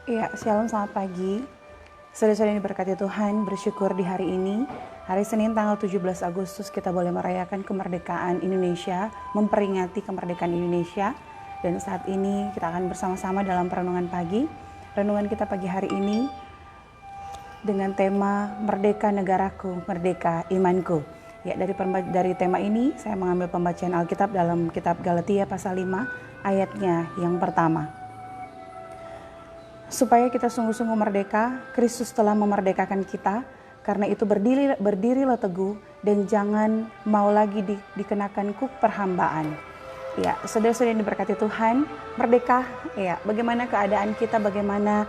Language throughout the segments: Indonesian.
Ya, shalom, selamat pagi. Saudara-saudara yang diberkati Tuhan, bersyukur di hari ini, hari Senin tanggal 17 Agustus kita boleh merayakan kemerdekaan Indonesia, memperingati kemerdekaan Indonesia. Dan saat ini kita akan bersama-sama dalam perenungan pagi. Renungan kita pagi hari ini dengan tema Merdeka Negaraku, Merdeka Imanku. Ya, dari tema ini saya mengambil pembacaan Alkitab dalam kitab Galatia pasal 5 ayatnya yang pertama. Supaya kita sungguh-sungguh merdeka, Kristus telah memerdekakan kita. Karena itu berdirilah teguh dan jangan mau lagi dikenakan kuk perhambaan. Ya, saudara-saudara yang diberkati Tuhan, merdeka. Ya, bagaimana keadaan kita, bagaimana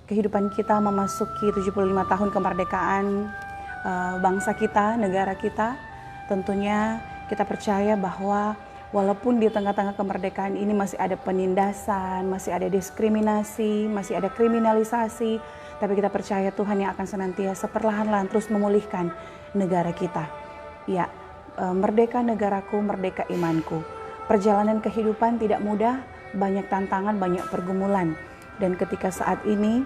kehidupan kita memasuki 75 tahun kemerdekaan bangsa kita, negara kita. Tentunya kita percaya bahwa walaupun di tengah-tengah kemerdekaan ini masih ada penindasan, masih ada diskriminasi, masih ada kriminalisasi, tapi kita percaya Tuhan yang akan senantiasa perlahan-lahan terus memulihkan negara kita. Ya, merdeka negaraku, merdeka imanku. Perjalanan kehidupan tidak mudah, banyak tantangan, banyak pergumulan. Dan ketika saat ini,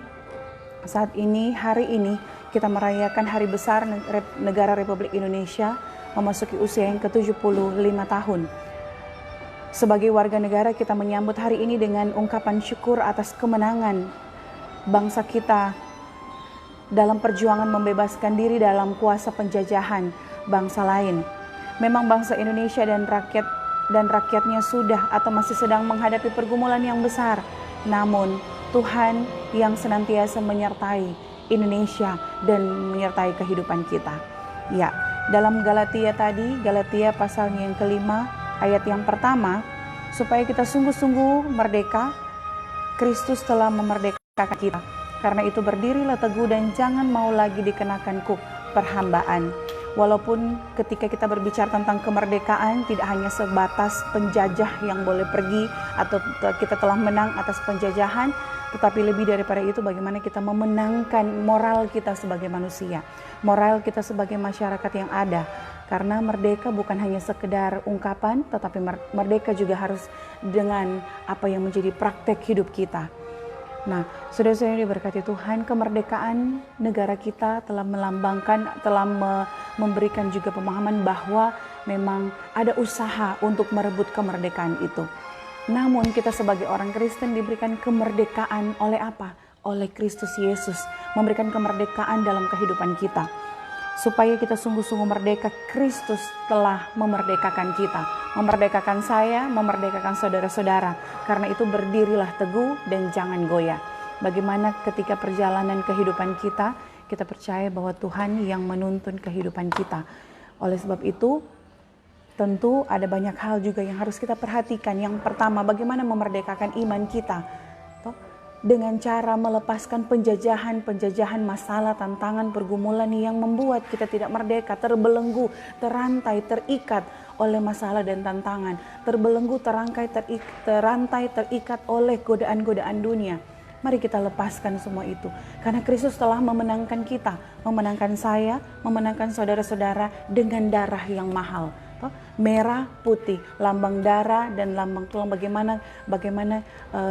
hari ini kita merayakan hari besar negara Republik Indonesia memasuki usia yang ke-75 tahun. Sebagai warga negara kita menyambut hari ini dengan ungkapan syukur atas kemenangan bangsa kita dalam perjuangan membebaskan diri dalam kuasa penjajahan bangsa lain. Memang bangsa Indonesia dan rakyatnya sudah atau masih sedang menghadapi pergumulan yang besar. Namun Tuhan yang senantiasa menyertai Indonesia dan menyertai kehidupan kita. Ya, dalam Galatia pasalnya yang kelima, ayat yang pertama, supaya kita sungguh-sungguh merdeka, Kristus telah memerdekakan kita. Karena itu berdirilah teguh dan jangan mau lagi dikenakan kuk perhambaan. Walaupun ketika kita berbicara tentang kemerdekaan, tidak hanya sebatas penjajah yang boleh pergi atau kita telah menang atas penjajahan, tetapi lebih daripada itu bagaimana kita memenangkan moral kita sebagai manusia, moral kita sebagai masyarakat yang ada. Karena merdeka bukan hanya sekedar ungkapan, tetapi merdeka juga harus dengan apa yang menjadi praktek hidup kita. Nah, saudara-saudara yang diberkati Tuhan, kemerdekaan negara kita telah melambangkan, telah memberikan juga pemahaman bahwa memang ada usaha untuk merebut kemerdekaan itu. Namun kita sebagai orang Kristen diberikan kemerdekaan oleh apa? Oleh Kristus Yesus, memberikan kemerdekaan dalam kehidupan kita. Supaya kita sungguh-sungguh merdeka, Kristus telah memerdekakan kita. Memerdekakan saya, memerdekakan saudara-saudara. Karena itu berdirilah teguh dan jangan goyah. Bagaimana ketika perjalanan kehidupan kita percaya bahwa Tuhan yang menuntun kehidupan kita. Oleh sebab itu, tentu ada banyak hal juga yang harus kita perhatikan. Yang pertama, bagaimana memerdekakan iman kita. Dengan cara melepaskan penjajahan masalah, tantangan, pergumulan yang membuat kita tidak merdeka, terbelenggu, terantai, terikat oleh masalah dan tantangan, terbelenggu, terantai, terikat oleh godaan-godaan dunia. Mari kita lepaskan semua itu, karena Kristus telah memenangkan kita, memenangkan saya, memenangkan saudara-saudara dengan darah yang mahal. Merah, putih, lambang darah dan lambang tulang, bagaimana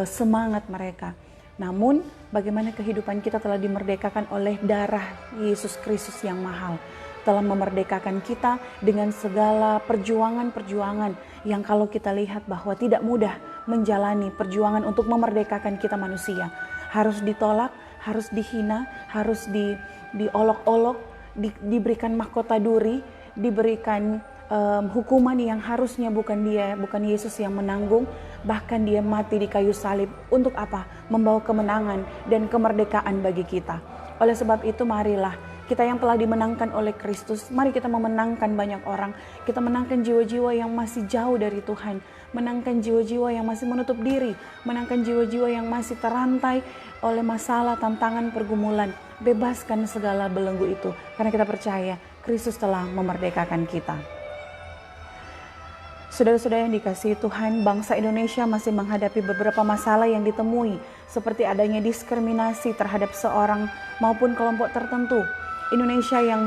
semangat mereka. Namun bagaimana kehidupan kita telah dimerdekakan oleh darah Yesus Kristus yang mahal. Telah memerdekakan kita dengan segala perjuangan-perjuangan yang kalau kita lihat bahwa tidak mudah menjalani perjuangan untuk memerdekakan kita manusia. Harus ditolak, harus dihina, harus diolok-olok, diberikan mahkota duri, diberikan hukuman yang harusnya bukan Yesus yang menanggung, bahkan dia mati di kayu salib untuk apa? Membawa kemenangan dan kemerdekaan bagi kita. Oleh sebab itu marilah kita yang telah dimenangkan oleh Kristus, mari kita memenangkan banyak orang. Kita menangkan jiwa-jiwa yang masih jauh dari Tuhan, menangkan jiwa-jiwa yang masih menutup diri, menangkan jiwa-jiwa yang masih terantai oleh masalah, tantangan, pergumulan. Bebaskan segala belenggu itu, karena kita percaya Kristus telah memerdekakan kita. Saudara-saudara yang dikasihi Tuhan, bangsa Indonesia masih menghadapi beberapa masalah yang ditemui, seperti adanya diskriminasi terhadap seorang maupun kelompok tertentu. Indonesia yang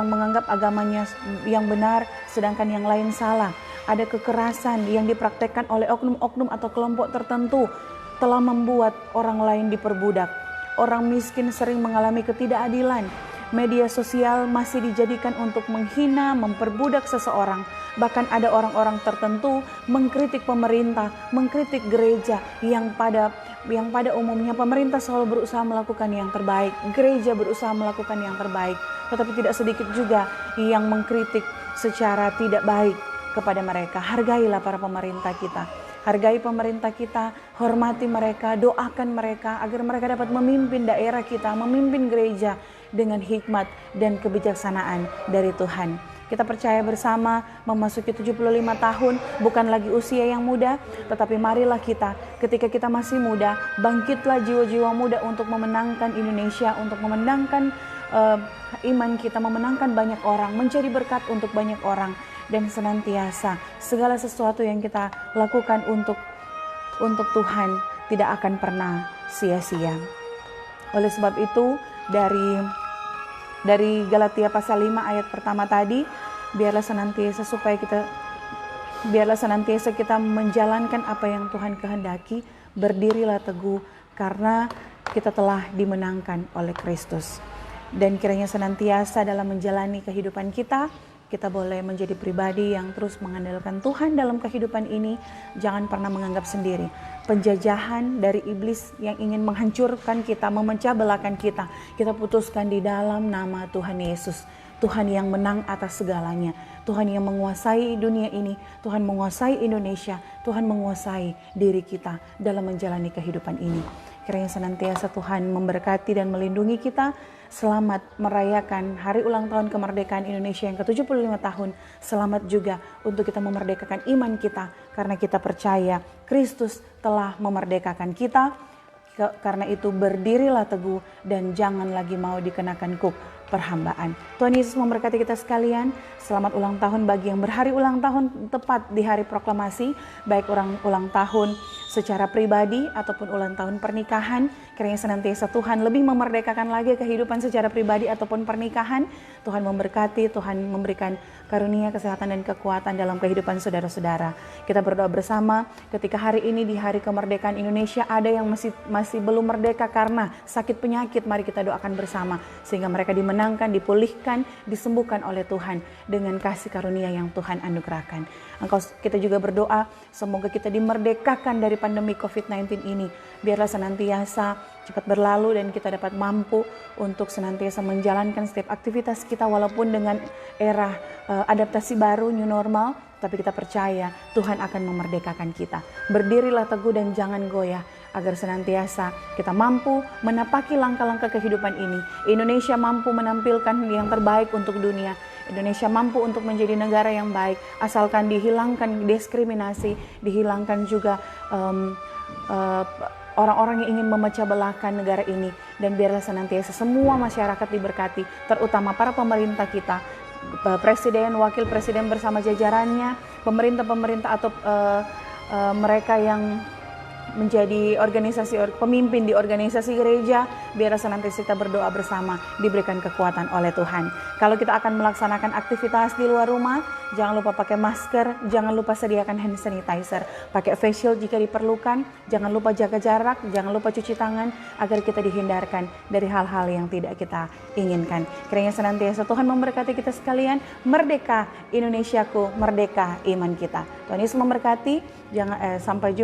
menganggap agamanya yang benar, sedangkan yang lain salah. Ada kekerasan yang dipraktekkan oleh oknum-oknum atau kelompok tertentu telah membuat orang lain diperbudak. Orang miskin sering mengalami ketidakadilan. Media sosial masih dijadikan untuk menghina, memperbudak seseorang. Bahkan ada orang-orang tertentu mengkritik pemerintah, mengkritik gereja yang pada umumnya pemerintah selalu berusaha melakukan yang terbaik. Gereja berusaha melakukan yang terbaik. Tetapi tidak sedikit juga yang mengkritik secara tidak baik kepada mereka. Hargailah para pemerintah kita. Hargai pemerintah kita, hormati mereka, doakan mereka agar mereka dapat memimpin daerah kita, memimpin gereja dengan hikmat dan kebijaksanaan dari Tuhan. Kita percaya bersama memasuki 75 tahun bukan lagi usia yang muda, tetapi marilah kita ketika kita masih muda, bangkitlah jiwa-jiwa muda untuk memenangkan Indonesia, untuk memenangkan iman kita, memenangkan banyak orang, menjadi berkat untuk banyak orang. Dan senantiasa segala sesuatu yang kita lakukan untuk Tuhan tidak akan pernah sia-sia. Oleh sebab itu dari Galatia pasal 5 ayat pertama tadi, biarlah senantiasa kita menjalankan apa yang Tuhan kehendaki, berdirilah teguh karena kita telah dimenangkan oleh Kristus. Dan kiranya senantiasa dalam menjalani kehidupan kita boleh menjadi pribadi yang terus mengandalkan Tuhan dalam kehidupan ini. Jangan pernah menganggap sendiri. Penjajahan dari iblis yang ingin menghancurkan kita, memecah belahkan kita putuskan di dalam nama Tuhan Yesus. Tuhan yang menang atas segalanya. Tuhan yang menguasai dunia ini. Tuhan menguasai Indonesia. Tuhan menguasai diri kita dalam menjalani kehidupan ini. Kiranya senantiasa Tuhan memberkati dan melindungi kita. Selamat merayakan hari ulang tahun kemerdekaan Indonesia yang ke-75 tahun. Selamat juga untuk kita memerdekakan iman kita. Karena kita percaya Kristus telah memerdekakan kita. Karena itu berdirilah teguh dan jangan lagi mau dikenakan kuk perhambaan. Tuhan Yesus memberkati kita sekalian. Selamat ulang tahun bagi yang berhari ulang tahun tepat di hari proklamasi. Baik orang ulang tahun secara pribadi ataupun ulang tahun pernikahan. Kiranya senantiasa Tuhan lebih memerdekakan lagi kehidupan secara pribadi ataupun pernikahan. Tuhan memberkati, Tuhan memberikan karunia, kesehatan dan kekuatan dalam kehidupan saudara-saudara. Kita berdoa bersama ketika hari ini di hari kemerdekaan Indonesia ada yang masih belum merdeka karena sakit penyakit. Mari kita doakan bersama sehingga mereka dimenangkan, dipulihkan, disembuhkan oleh Tuhan dengan kasih karunia yang Tuhan anugerahkan. Kita juga berdoa semoga kita dimerdekakan dari pandemi COVID-19 ini. Biarlah senantiasa cepat berlalu dan kita dapat mampu untuk senantiasa menjalankan setiap aktivitas kita walaupun dengan era adaptasi baru, new normal. Tapi kita percaya Tuhan akan memerdekakan kita. Berdirilah teguh dan jangan goyah agar senantiasa kita mampu menapaki langkah-langkah kehidupan ini. Indonesia mampu menampilkan yang terbaik untuk dunia. Indonesia mampu untuk menjadi negara yang baik asalkan dihilangkan diskriminasi, dihilangkan juga orang-orang yang ingin memecah belahkan negara ini. Dan biarlah senantiasa semua masyarakat diberkati, terutama para pemerintah kita, presiden, wakil presiden bersama jajarannya, pemerintah-pemerintah atau mereka yang menjadi pemimpin di organisasi gereja. Biarlah senantiasa kita berdoa bersama, diberikan kekuatan oleh Tuhan. Kalau kita akan melaksanakan aktivitas di luar rumah, jangan lupa pakai masker, jangan lupa sediakan hand sanitizer, pakai face shield jika diperlukan, jangan lupa jaga jarak, jangan lupa cuci tangan agar kita dihindarkan dari hal-hal yang tidak kita inginkan. Kiranya senantiasa Tuhan memberkati kita sekalian. Merdeka Indonesiaku, merdeka iman kita. Tuhan Yesus memberkati. Sampai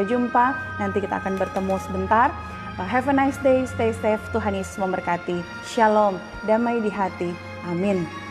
jumpa. Nanti kita akan bertemu sebentar. Have a nice day, stay safe. Tuhan Yesus memberkati. Shalom, damai di hati. Amin.